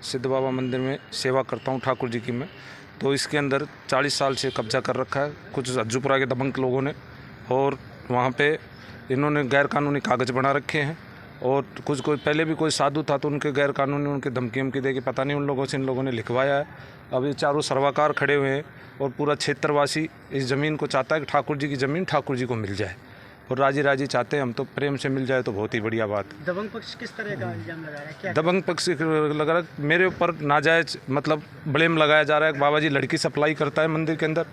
सिद्ध बाबा मंदिर में सेवा करता हूँ ठाकुर जी की मैं। तो इसके अंदर 40 साल से कब्जा कर रखा है कुछ हज्जूपुरा के दबंग लोगों ने, और वहाँ पे इन्होंने गैर कानूनी कागज़ बना रखे हैं। और कुछ कोई पहले भी कोई साधु था तो उनके गैर कानूनी उनके धमकी दे के पता नहीं उन लोगों से इन लोगों ने लिखवाया है। अब ये चारों सर्वाकार खड़े हुए हैं और पूरा क्षेत्रवासी इस ज़मीन को चाहता है कि ठाकुर जी की ज़मीन ठाकुर जी को मिल जाए, और राजी राजी चाहते हैं हम तो प्रेम से मिल जाए तो बहुत ही बढ़िया बात। दबंग पक्ष किस तरह का इल्जाम लगा रहा है? क्या दबंग पक्ष लगा रहा है मेरे ऊपर नाजायज मतलब ब्लेम लगाया जा रहा है। बाबा जी लड़की सप्लाई करता है मंदिर के अंदर,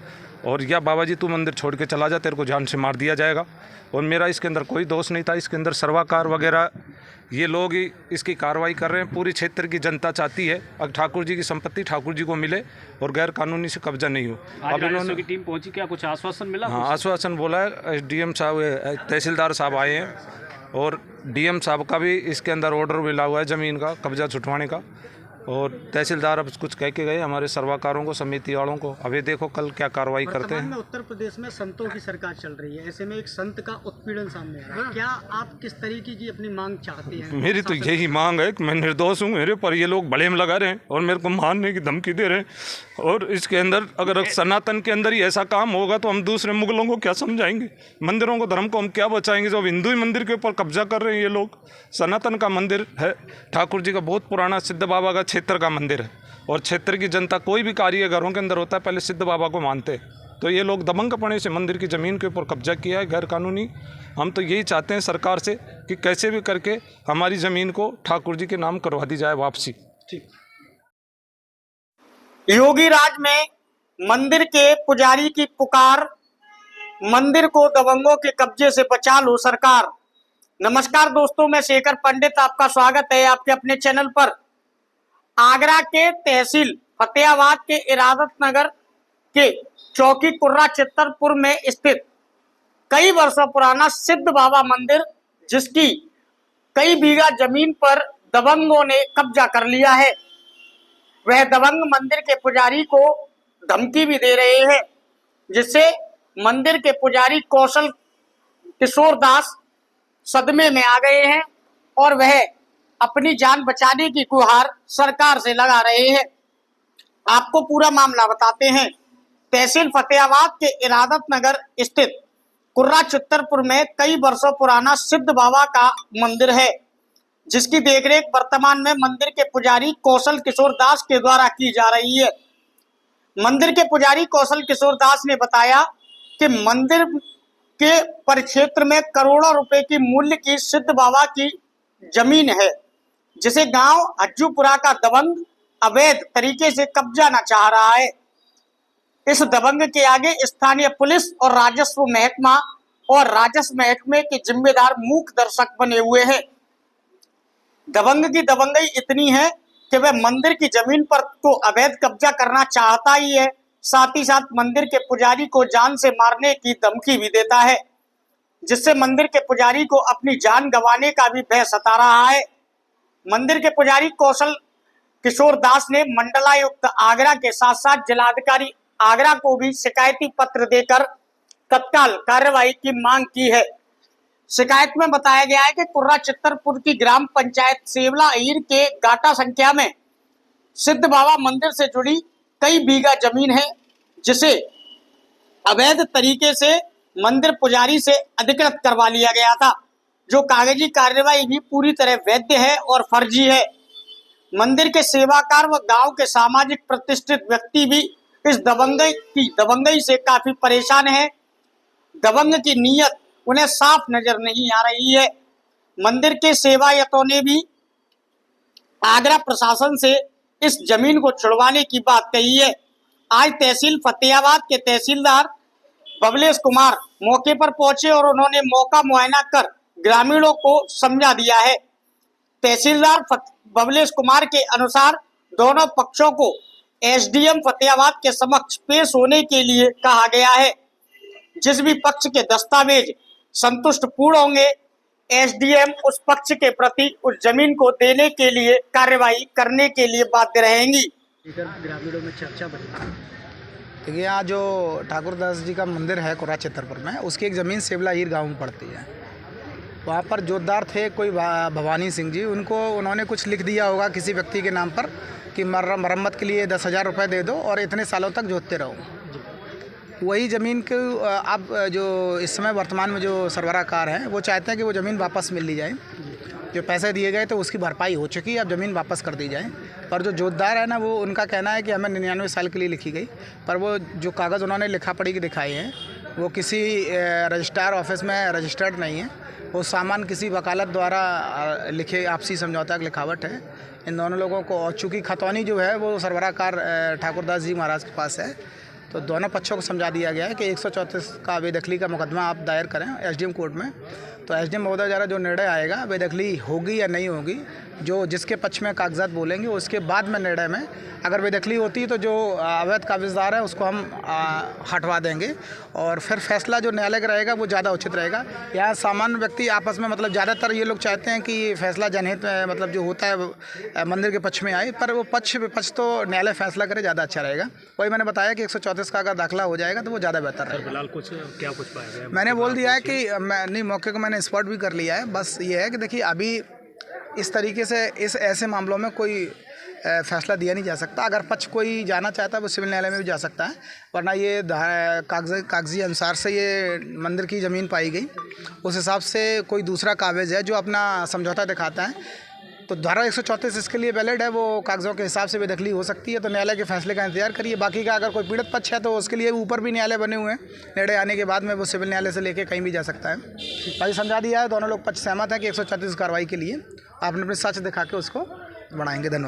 और या बाबा जी तू मंदिर छोड़ के चला जा, तेरे को जान से मार दिया जाएगा। और मेरा इसके अंदर कोई दोष नहीं था। इसके अंदर सर्वाकार वगैरह ये लोग ही इसकी कार्रवाई कर रहे हैं। पूरी क्षेत्र की जनता चाहती है अब ठाकुर जी की संपत्ति ठाकुर जी को मिले और गैर कानूनी से कब्जा नहीं हो। अब इन्होंने की टीम पहुंची, क्या कुछ आश्वासन मिला? हाँ, आश्वासन बोला है। एसडीएम साहब तहसीलदार साहब आए हैं, और डीएम साहब का भी इसके अंदर ऑर्डर मिला हुआ है ज़मीन का कब्जा छुटवाने का। और तहसीलदार अब कुछ कह के गए हमारे सर्वाकारों को, समिति वालों को। अब ये देखो कल क्या कार्रवाई करते हैं। उत्तर प्रदेश में संतों की सरकार चल रही है, ऐसे में एक संत का उत्पीड़न सामने आ रहा है। क्या आप किस तरीके की अपनी मांग चाहते हैं? मेरी तो यही मांग है कि मैं निर्दोष हूँ, मेरे पर ये लोग ब्लेम लगा रहे हैं और मेरे को मारने की धमकी दे रहे हैं। और इसके अंदर अगर सनातन के अंदर ही ऐसा काम होगा तो हम दूसरे मुगलों को क्या समझाएंगे? मंदिरों को, धर्म को हम क्या बचाएंगे जब हिंदू ही मंदिर के ऊपर कब्जा कर रहे हैं ये लोग? सनातन का मंदिर है, ठाकुर जी का बहुत पुराना सिद्ध बाबा का क्षेत्र का मंदिर है, और क्षेत्र की जनता कोई भी कार्य घरों के अंदर होता है पहले सिद्ध बाबा को मानते। तो ये लोग दबंगपने से मंदिर की ज़मीन के ऊपर कब्जा किया है गैर कानूनी। हम तो यही चाहते हैं सरकार से कि कैसे भी करके हमारी ज़मीन को ठाकुर जी के नाम करवा दी जाए वापसी। ठीक। योगी राज में मंदिर के पुजारी की पुकार, मंदिर को दबंगों के कब्जे से बचा लो सरकार। नमस्कार दोस्तों, मैं शेखर पंडित, आपका स्वागत है आपके अपने चैनल पर। आगरा के तहसील फतेहाबाद के इरादत नगर के चौकी कुर्रा चित्तरपुर में स्थित कई वर्षों पुराना सिद्ध बाबा मंदिर, जिसकी कई बीघा जमीन पर दबंगों ने कब्जा कर लिया है, वह दबंग मंदिर के पुजारी को धमकी भी दे रहे हैं, जिससे मंदिर के पुजारी कौशल किशोर दास सदमे में आ गए हैं और वह अपनी जान बचाने की गुहार सरकार से लगा रहे हैं। आपको पूरा मामला बताते हैं। तहसील फतेहाबाद के इरादत नगर स्थित कुर्रा चित्तरपुर में कई वर्षों पुराना सिद्ध बाबा का मंदिर है, जिसकी देखरेख वर्तमान में मंदिर के पुजारी कौशल किशोर दास के द्वारा की जा रही है। मंदिर के पुजारी कौशल किशोर दास ने बताया कि मंदिर के परिक्षेत्र में करोड़ों रुपए की मूल्य की सिद्ध बाबा की जमीन है, जिसे गांव हज्जूपुरा का दबंग अवैध तरीके से कब्जा न चाह रहा है। इस दबंग के आगे स्थानीय पुलिस और राजस्व महकमे के जिम्मेदार मूक दर्शक बने हुए हैं। दबंग की दबंगई इतनी है कि वह मंदिर की जमीन पर तो अवैध कब्जा करना चाहता ही है, साथ ही साथ मंदिर के पुजारी को जान से मारने की धमकी भी देता है, जिससे मंदिर के पुजारी को अपनी जान गंवाने का भी भय सता रहा है। मंदिर के पुजारी कौशल किशोर दास ने मंडलायुक्त आगरा के साथ साथ जिलाधिकारी आगरा को भी शिकायती पत्र देकर तत्काल कार्रवाई की मांग की है। शिकायत में बताया गया है कि कुर्रा चित्तरपुर की ग्राम पंचायत सेवला ईर के गाटा संख्या में सिद्ध बाबा मंदिर से जुड़ी कई बीघा जमीन है, जिसे अवैध तरीके से मंदिर पुजारी से अधिकृत करवा लिया गया था, जो कागजी कार्यवाही भी पूरी तरह वैध है और फर्जी है। मंदिर के सेवाकार व गांव के सामाजिक प्रतिष्ठित व्यक्ति भी इस दबंगई से काफी परेशान है। दबंग की नीयत उन्हें साफ नजर नहीं आ रही है। मंदिर के सेवायतों ने भी आगरा प्रशासन से इस जमीन को छुड़वाने की बात कही है। आज तहसील फतेहाबाद के तहसीलदार बबलेश कुमार मौके पर पहुंचे और उन्होंने मौका मुआयना कर ग्रामीणों को समझा दिया है। तहसीलदार बबलेश कुमार के अनुसार दोनों पक्षों को एसडीएम फतेहाबाद के समक्ष पेश होने के लिए कहा गया है। जिस भी पक्ष के दस्तावेज संतुष्ट पूर्ण होंगे, एसडीएम उस पक्ष के प्रति उस जमीन को देने के लिए कार्यवाही करने के लिए बाध्य रहेंगी। ग्रामीणों में चर्चा बढ़ी। देखिए, यहाँ जो ठाकुर दास जी का मंदिर है कुर्रा चित्तरपुर में, उसकी एक ज़मीन सेवला ईर गाँव में पड़ती है। वहाँ पर जोतदार थे कोई भवानी सिंह जी, उन्होंने कुछ लिख दिया होगा किसी व्यक्ति के नाम पर कि मरम्मत के लिए 10,000 रुपये दे दो और इतने सालों तक जोतते रहो। वही ज़मीन के अब जो इस समय वर्तमान में जो सरबराहकार हैं वो चाहते हैं कि वो ज़मीन वापस मिल ली जाए। जो पैसे दिए गए तो उसकी भरपाई हो चुकी है, अब ज़मीन वापस कर दी जाए। पर जो जोतदार है ना, वो उनका कहना है कि हमें 99 साल के लिए लिखी गई, पर वो जो कागज़ उन्होंने लिखा पढ़ी के दिखाए हैं वो किसी रजिस्ट्रार ऑफिस में रजिस्टर्ड नहीं है। वो सामान किसी वकालत द्वारा लिखे आपसी समझौता की लिखावट है इन दोनों लोगों को। और चूँकि खतौनी जो है वो सरबराहकार ठाकुरदास जी महाराज के पास है, तो दोनों पक्षों को समझा दिया गया है कि 134 का बेदखली का मुकदमा आप दायर करें एसडीएम कोर्ट में। तो एसडीएम महोदय द्वारा जो निर्णय आएगा बेदखली होगी या नहीं होगी, जो जिसके पक्ष में कागजात बोलेंगे उसके बाद में निर्णय में अगर बेदखली होती है तो जो अवैध कागजदार है उसको हम हटवा देंगे और फिर फैसला जो न्यायालय का रहेगा वो ज़्यादा उचित रहेगा। यहाँ सामान्य व्यक्ति आपस में मतलब ज़्यादातर ये लोग चाहते हैं कि ये फैसला जनहित में मतलब जो होता है मंदिर के पक्ष में आए, पर वो पक्ष विपक्ष तो न्यायालय फैसला करे ज़्यादा अच्छा रहेगा। वही मैंने बताया कि 134 का अगर दाखिला हो जाएगा तो वो ज़्यादा बेहतर रहेगा। फिलहाल कुछ पाया मैंने बोल दिया है कि मैं नहीं, मौके को मैंने स्पॉट भी कर लिया है। बस ये है कि देखिए अभी इस तरीके से इस ऐसे मामलों में कोई फैसला दिया नहीं जा सकता। अगर पक्ष कोई जाना चाहता है वो सिविल न्यायालय में भी जा सकता है, वरना ये कागजी अनुसार से ये मंदिर की ज़मीन पाई गई, उस हिसाब से कोई दूसरा कागज़ है जो अपना समझौता दिखाता है तो धारा 134 इसके लिए वैलिड है, वो कागज़ों के हिसाब से बेदखली हो सकती है। तो न्यायालय के फैसले का इंतजार करिए। बाकी का अगर कोई पीड़ित पक्ष है तो उसके लिए ऊपर भी न्यायालय बने हुए हैं, निर्णय आने के बाद में वो सिविल न्यायालय से लेके कहीं भी जा सकता है। भाई समझा दिया है, दोनों लोग पक्ष सहमत हैं कि 134 कार्रवाई के लिए आपने अपने सच दिखा के उसको बढ़ाएंगे। धन्यवाद।